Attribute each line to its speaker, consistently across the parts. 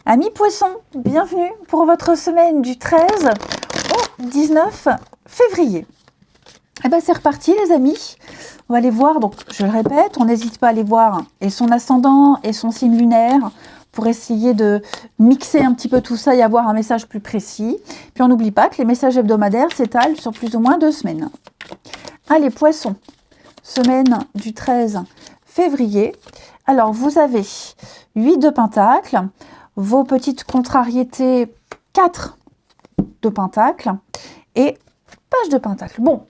Speaker 1: Amis poissons, bienvenue pour votre semaine du 13 au 19 février. Et bien c'est reparti les amis, on va aller voir, donc je le répète, on n'hésite pas à aller voir et son ascendant et son signe lunaire pour essayer de mixer un petit peu tout ça et avoir un message plus précis. Puis on n'oublie pas que les messages hebdomadaires s'étalent sur plus ou moins 2 semaines. Allez poissons, semaine du 13 février. Alors vous avez 8 de Pentacle, vos petites contrariétés 4 de Pentacle et page de Pentacle. Bon,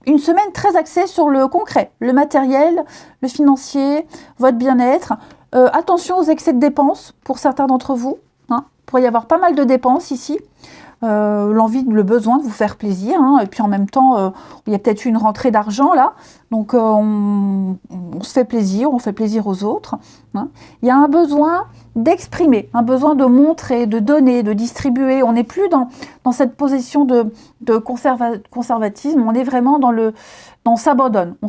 Speaker 1: une semaine très axée sur le concret, le matériel, le financier, votre bien-être. Attention aux excès de dépenses pour certains d'entre vous. Hein. Il pourrait y avoir pas mal de dépenses ici. L'envie, le besoin de vous faire plaisir. Hein. Et puis en même temps, il y a peut-être une rentrée d'argent là. Donc on se fait plaisir, on fait plaisir aux autres. Hein. Il y a un besoin d'exprimer, un besoin de montrer, de donner, de distribuer. On n'est plus dans cette position de conservatisme, on est vraiment on s'abandonne, on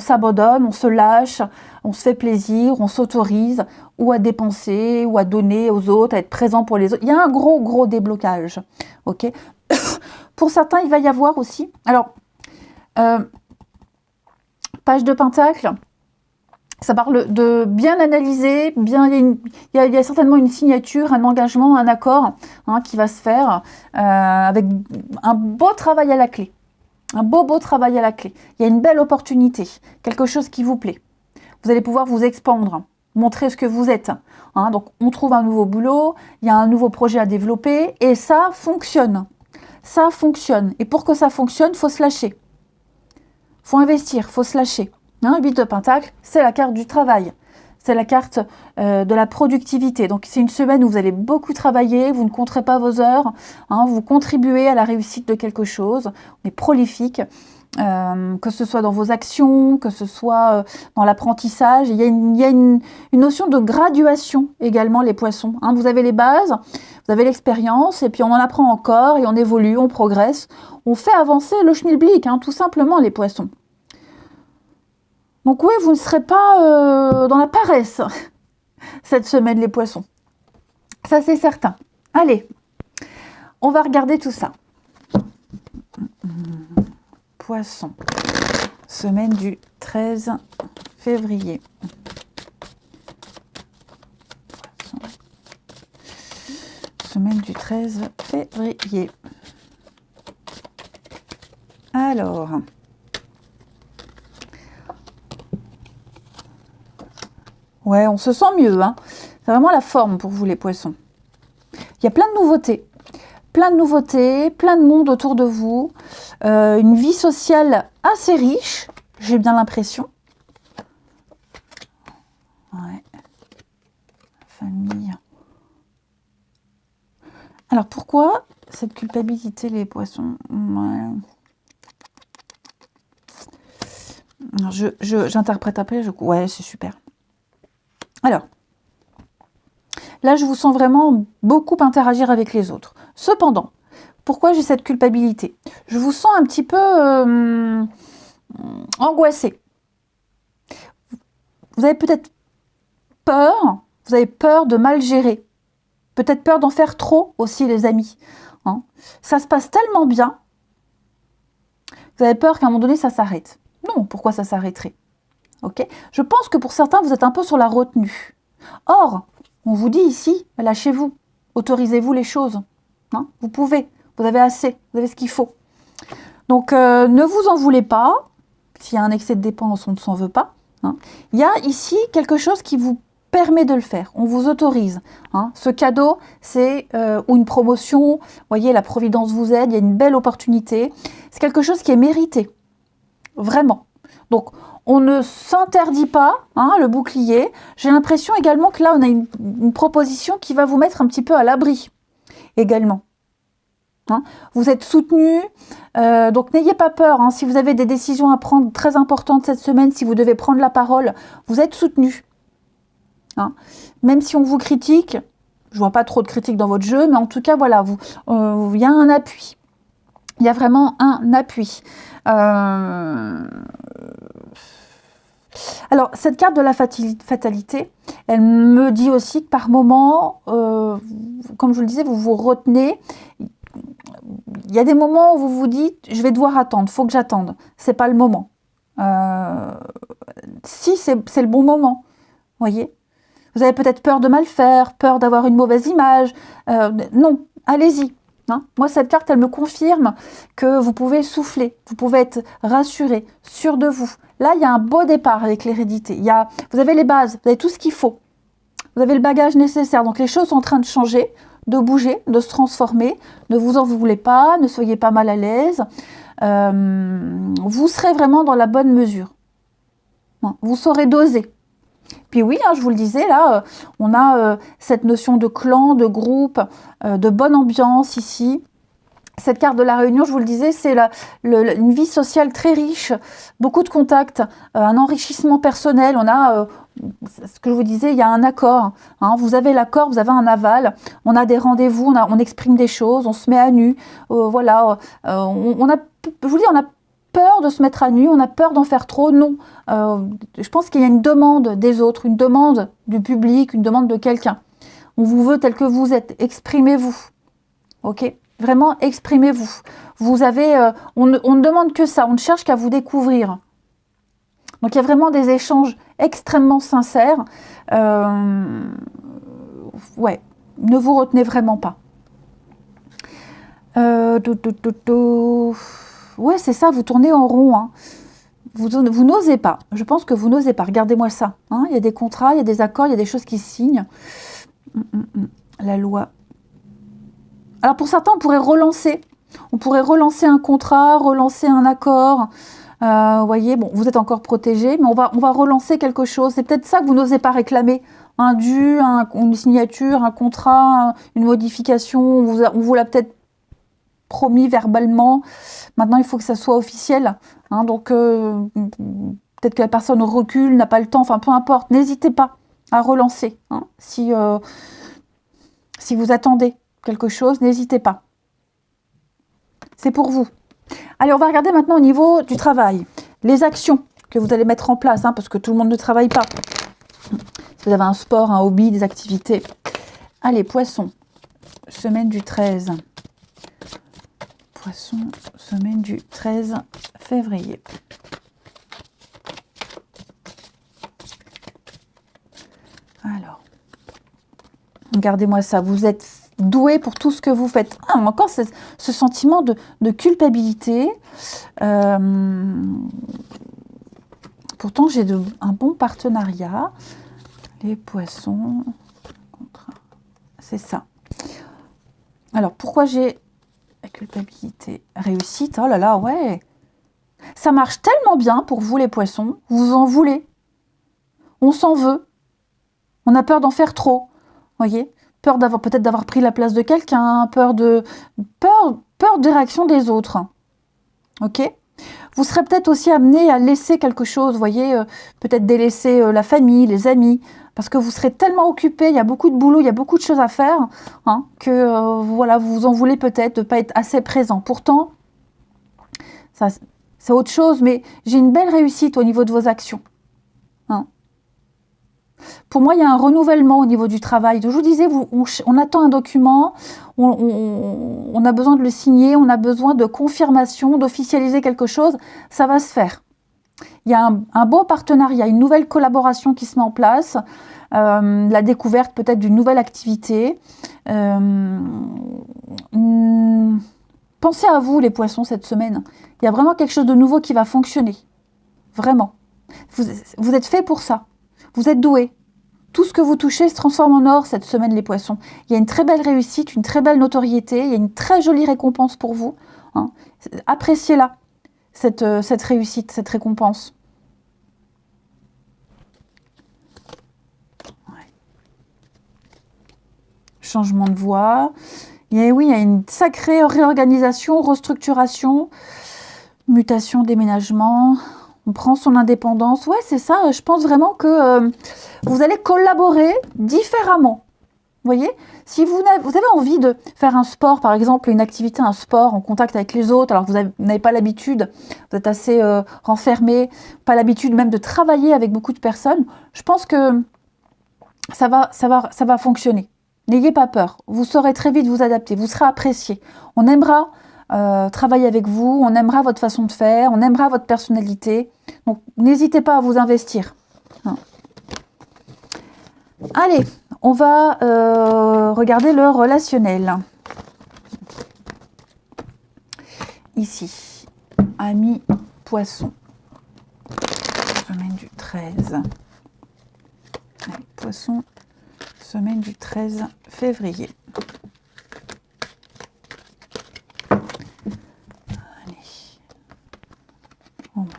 Speaker 1: se lâche, on se fait plaisir, on s'autorise ou à dépenser, ou à donner aux autres, à être présent pour les autres. Il y a un gros déblocage. Ok. Pour certains, il va y avoir aussi... Alors, page de Pentacle, ça parle de bien analyser, il y a certainement une signature, un engagement, un accord qui va se faire avec un beau travail à la clé. Un beau travail à la clé. Il y a une belle opportunité, quelque chose qui vous plaît. Vous allez pouvoir vous expandre, montrer ce que vous êtes. Donc on trouve un nouveau boulot, il y a un nouveau projet à développer et ça fonctionne. Ça fonctionne. Et pour que ça fonctionne, il faut se lâcher. Il faut investir, il faut se lâcher. 8 de Pentacle, c'est la carte du travail. C'est la carte de la productivité. Donc c'est une semaine où vous allez beaucoup travailler, vous ne compterez pas vos heures, vous contribuez à la réussite de quelque chose. On est prolifique, que ce soit dans vos actions, que ce soit dans l'apprentissage. Il y a une notion de graduation également, les poissons. Vous avez les bases, vous avez l'expérience, et puis on en apprend encore, et on évolue, on progresse. On fait avancer le schmilblick, tout simplement, les poissons. Donc oui, vous ne serez pas dans la paresse cette semaine, les poissons. Ça, c'est certain. Allez, on va regarder tout ça. Poissons, semaine du 13 février. Poissons. Semaine du 13 février. Alors... Ouais, on se sent mieux. C'est vraiment la forme pour vous, les poissons. Il y a plein de nouveautés. Plein de monde autour de vous. Une vie sociale assez riche, j'ai bien l'impression. Ouais. Famille. Alors, pourquoi cette culpabilité, les poissons? Ouais. J'interprète après. Ouais, c'est super. Alors, là, je vous sens vraiment beaucoup interagir avec les autres. Cependant, pourquoi j'ai cette culpabilité? Je vous sens un petit peu angoissé. Vous avez peut-être peur, vous avez peur de mal gérer. Peut-être peur d'en faire trop aussi, les amis. Ça se passe tellement bien, vous avez peur qu'à un moment donné, ça s'arrête. Non, pourquoi ça s'arrêterait? Okay. Je pense que pour certains, vous êtes un peu sur la retenue. Or, on vous dit ici, lâchez-vous, autorisez-vous les choses. Vous pouvez, vous avez assez, vous avez ce qu'il faut. Donc, ne vous en voulez pas. S'il y a un excès de dépenses, on ne s'en veut pas. Il y a ici quelque chose qui vous permet de le faire. On vous autorise. Ce cadeau, c'est ou une promotion. Vous voyez, la Providence vous aide. Il y a une belle opportunité. C'est quelque chose qui est mérité. Vraiment. Donc, on ne s'interdit pas, le bouclier. J'ai l'impression également que là, on a une proposition qui va vous mettre un petit peu à l'abri, également. Vous êtes soutenu, donc n'ayez pas peur. Si vous avez des décisions à prendre très importantes cette semaine, si vous devez prendre la parole, vous êtes soutenu. Même si on vous critique, je vois pas trop de critiques dans votre jeu, mais en tout cas, voilà, il y a un appui. Il y a vraiment un appui. Alors, cette carte de la fatalité, elle me dit aussi que par moment, comme je vous le disais, vous vous retenez. Il y a des moments où vous vous dites, je vais devoir attendre, il faut que j'attende. C'est pas le moment. Si, c'est le bon moment. Voyez, vous avez peut-être peur de mal faire, peur d'avoir une mauvaise image. Non, allez-y. Hein. Moi, cette carte, elle me confirme que vous pouvez souffler, vous pouvez être rassuré, sûr de vous. Là, il y a un beau départ avec l'hérédité. Vous avez les bases, vous avez tout ce qu'il faut. Vous avez le bagage nécessaire. Donc, les choses sont en train de changer, de bouger, de se transformer. Ne vous en voulez pas, ne soyez pas mal à l'aise. Vous serez vraiment dans la bonne mesure. Vous saurez doser. Puis oui, hein, je vous le disais, là, on a cette notion de clan, de groupe, de bonne ambiance ici. Cette carte de la réunion, je vous le disais, c'est une vie sociale très riche, beaucoup de contacts, un enrichissement personnel. On a, ce que je vous disais, il y a un accord. Hein, vous avez l'accord, vous avez un aval. On a des rendez-vous, on exprime des choses, on se met à nu. Voilà, je vous dis, on a peur de se mettre à nu, on a peur d'en faire trop. Non, je pense qu'il y a une demande des autres, une demande du public, une demande de quelqu'un. On vous veut tel que vous êtes, exprimez-vous. Ok ? Vraiment, exprimez-vous. Vous avez, on ne demande que ça, on ne cherche qu'à vous découvrir. Donc il y a vraiment des échanges extrêmement sincères. Ouais, ne vous retenez vraiment pas. Ouais, c'est ça, vous tournez en rond. Hein. Vous n'osez pas. Je pense que vous n'osez pas. Regardez-moi ça. Hein. Il y a des contrats, il y a des accords, il y a des choses qui se signent. La loi. Alors pour certains, on pourrait relancer. On pourrait relancer un contrat, relancer un accord. Vous voyez, bon, vous êtes encore protégé, mais on va relancer quelque chose. C'est peut-être ça que vous n'osez pas réclamer. Un dû, une signature, un contrat, une modification. On vous l'a peut-être promis verbalement. Maintenant, il faut que ça soit officiel. Hein, donc, peut-être que la personne recule, n'a pas le temps. Enfin, peu importe. N'hésitez pas à relancer. Hein, si vous attendez quelque chose, n'hésitez pas. C'est pour vous. Allez, on va regarder maintenant au niveau du travail. Les actions que vous allez mettre en place, hein, parce que tout le monde ne travaille pas. Si vous avez un sport, un hobby, des activités. Allez, Poisson, semaine du 13. Poisson, semaine du 13 février. Alors, regardez-moi ça. Vous êtes doué pour tout ce que vous faites. Ah, encore ce sentiment de culpabilité. Pourtant, j'ai un bon partenariat. Les Poissons, c'est ça. Alors, pourquoi j'ai la culpabilité? Réussite, oh là là, ouais. Ça marche tellement bien pour vous, les Poissons. Vous en voulez. On s'en veut. On a peur d'en faire trop. Voyez? Peur peut-être d'avoir pris la place de quelqu'un, peur des réactions des autres. Ok? Vous serez peut-être aussi amené à laisser quelque chose, vous voyez, peut-être délaisser la famille, les amis, parce que vous serez tellement occupé, il y a beaucoup de boulot, il y a beaucoup de choses à faire, hein, que voilà, vous en voulez peut-être de ne pas être assez présent. Pourtant, ça, c'est autre chose, mais j'ai une belle réussite au niveau de vos actions. Hein. Pour moi, il y a un renouvellement au niveau du travail. Je vous disais, on attend un document, on a besoin de le signer, on a besoin de confirmation, d'officialiser quelque chose, ça va se faire. Il y a un beau partenariat, une nouvelle collaboration qui se met en place, la découverte peut-être d'une nouvelle activité. Pensez à vous, les Poissons, cette semaine. Il y a vraiment quelque chose de nouveau qui va fonctionner. Vraiment. Vous êtes fait pour ça. Vous êtes doués. Tout ce que vous touchez se transforme en or cette semaine, les Poissons. Il y a une très belle réussite, une très belle notoriété, il y a une très jolie récompense pour vous. Hein. Appréciez-la, cette réussite, cette récompense. Ouais. Changement de voie. Oui, il y a une sacrée réorganisation, restructuration, mutation, déménagement. On prend son indépendance. Ouais, c'est ça. Je pense vraiment que vous allez collaborer différemment. Vous voyez, si vous avez envie de faire un sport, par exemple, une activité, un sport en contact avec les autres, alors que vous n'avez pas l'habitude, vous êtes assez renfermé, pas l'habitude même de travailler avec beaucoup de personnes, je pense que ça va fonctionner. N'ayez pas peur. Vous saurez très vite vous adapter. Vous serez apprécié. On aimera travailler avec vous. On aimera votre façon de faire. On aimera votre personnalité. Donc, n'hésitez pas à vous investir. Hein. Allez, on va regarder le relationnel. Ici, amis poisson. Semaine du 13. Allez, poisson, semaine du 13 février. Allez. On va.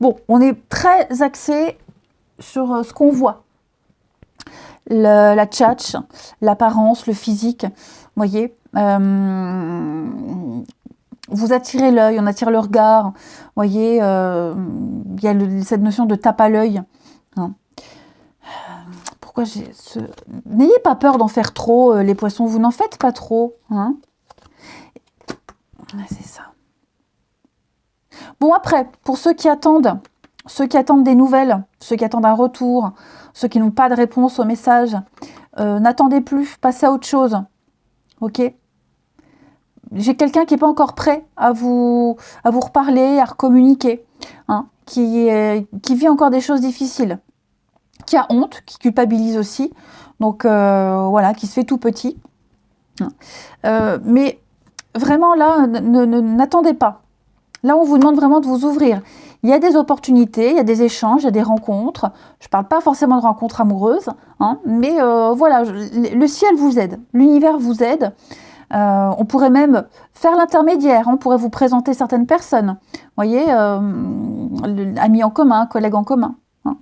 Speaker 1: Bon, on est très axé sur ce qu'on voit. La tchatch, l'apparence, le physique, vous voyez. Vous attirez l'œil, on attire le regard, vous voyez. Il y a cette notion de tape à l'œil. Hein. Pourquoi j'ai ce... N'ayez pas peur d'en faire trop, les poissons, vous n'en faites pas trop. Hein. C'est ça. Bon, après, pour ceux qui attendent des nouvelles, ceux qui attendent un retour, ceux qui n'ont pas de réponse au message, n'attendez plus, passez à autre chose. Ok? J'ai quelqu'un qui n'est pas encore prêt à vous reparler, à recommuniquer, hein, qui vit encore des choses difficiles, qui a honte, qui culpabilise aussi, donc voilà, qui se fait tout petit. Mais vraiment là, n'attendez pas. Là, on vous demande vraiment de vous ouvrir. Il y a des opportunités, il y a des échanges, il y a des rencontres. Je ne parle pas forcément de rencontres amoureuses, hein, mais voilà, le ciel vous aide, l'univers vous aide. On pourrait même faire l'intermédiaire, on pourrait vous présenter certaines personnes. Vous voyez, amis en commun, collègues en commun. Hein.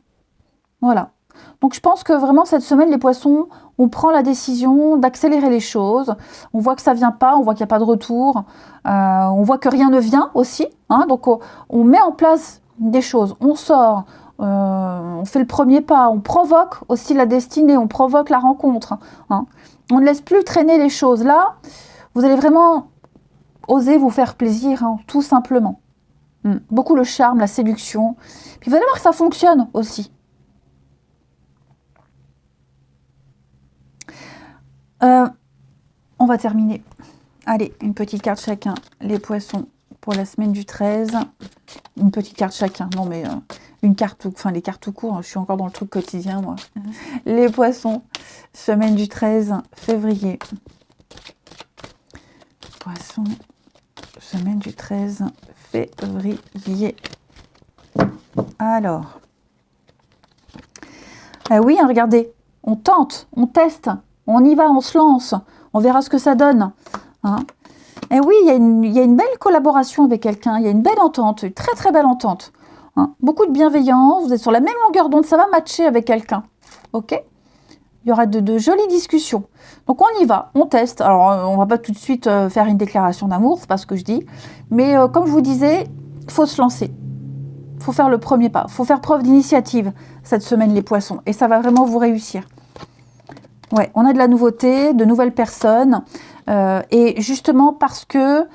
Speaker 1: Voilà. Donc je pense que vraiment cette semaine, les poissons, on prend la décision d'accélérer les choses. On voit que ça ne vient pas, on voit qu'il n'y a pas de retour. On voit que rien ne vient aussi. Hein, donc on met en place des choses, on sort, on fait le premier pas, on provoque aussi la destinée, on provoque la rencontre. Hein. On ne laisse plus traîner les choses. Là, vous allez vraiment oser vous faire plaisir, hein, tout simplement. Beaucoup le charme, la séduction. Puis vous allez voir que ça fonctionne aussi. On va terminer. Allez, une petite carte chacun. Les poissons pour la semaine du 13. Une petite carte chacun. Non, mais une carte, enfin les cartes tout court. Je suis encore dans le truc quotidien, moi. Les poissons, semaine du 13 février. Poissons, semaine du 13 février. Alors. Ah oui, hein, regardez. On tente, on teste. On y va, on se lance, on verra ce que ça donne. Hein. Et oui, il y a une belle collaboration avec quelqu'un, il y a une belle entente, une très très belle entente. Hein. Beaucoup de bienveillance, vous êtes sur la même longueur d'onde, ça va matcher avec quelqu'un. Ok? Il y aura de jolies discussions. Donc on y va, on teste. Alors on ne va pas tout de suite faire une déclaration d'amour, c'est pas ce que je dis. Mais comme je vous disais, il faut se lancer. Il faut faire le premier pas. Il faut faire preuve d'initiative cette semaine, les poissons. Et ça va vraiment vous réussir. Ouais, on a de la nouveauté, de nouvelles personnes, et justement parce que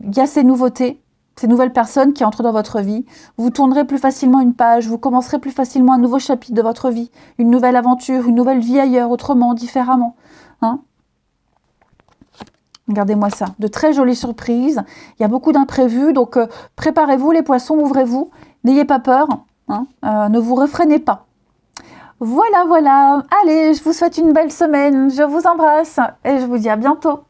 Speaker 1: il y a ces nouveautés, ces nouvelles personnes qui entrent dans votre vie, vous tournerez plus facilement une page, vous commencerez plus facilement un nouveau chapitre de votre vie, une nouvelle aventure, une nouvelle vie ailleurs, autrement, différemment. Hein? Regardez-moi ça, de très jolies surprises, il y a beaucoup d'imprévus, donc préparez-vous les poissons, ouvrez-vous, n'ayez pas peur, hein, ne vous réfrénez pas. Voilà, voilà. Allez, je vous souhaite une belle semaine. Je vous embrasse et je vous dis à bientôt.